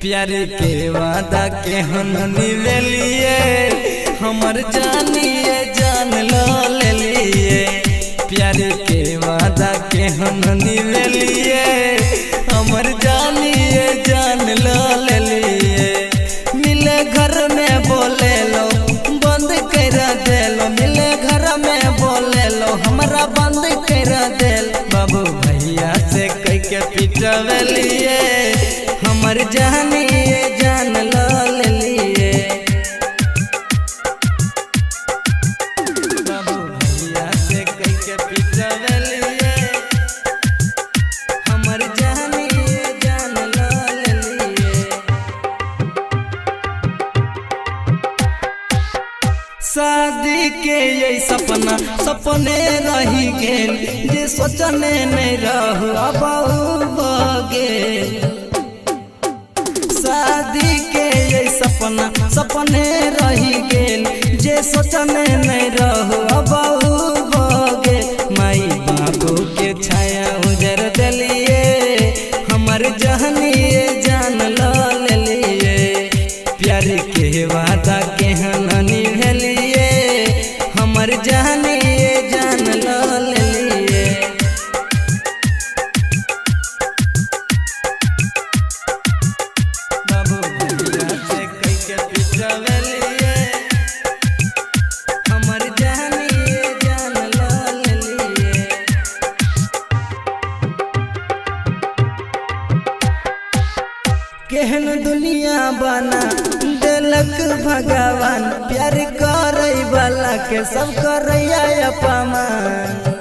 प्यार के वादा के हम निवेलिए हमर जानिए जान ले लिए। प्यार के वादा के हम निवेलिए हमर जानिए जान ले लिए। मिले घर में बोले लो बंद कर देलो, मिले घर में बोले लो हमरा बंद कर देल। बाबू भैया से कह के पिटवलिए हमर जानिए जान ले लिए। बाबू भैया से कह के पिटवलिए हमर जानिए जान ले लिए। शादी के ये सपना सपने रही गेल, जे सोचने नहीं रहू अब गेल। शादी के ये सपना सपने रही गेल, जे सोचने नहीं रहू अब गेल। माई बाबू के छाया उजर दिलिए हमर जहनिए जान ले लिए। प्यार के वादा के हनी भेलिए हमर जहनिए जान ले लिए। बाबू भैया से कह के पिटवलिए हमर जहनिए जान ले लिए। केहन दुनिया बना देलक भगवान, प्यार करे वाला के सब करैया अपमान।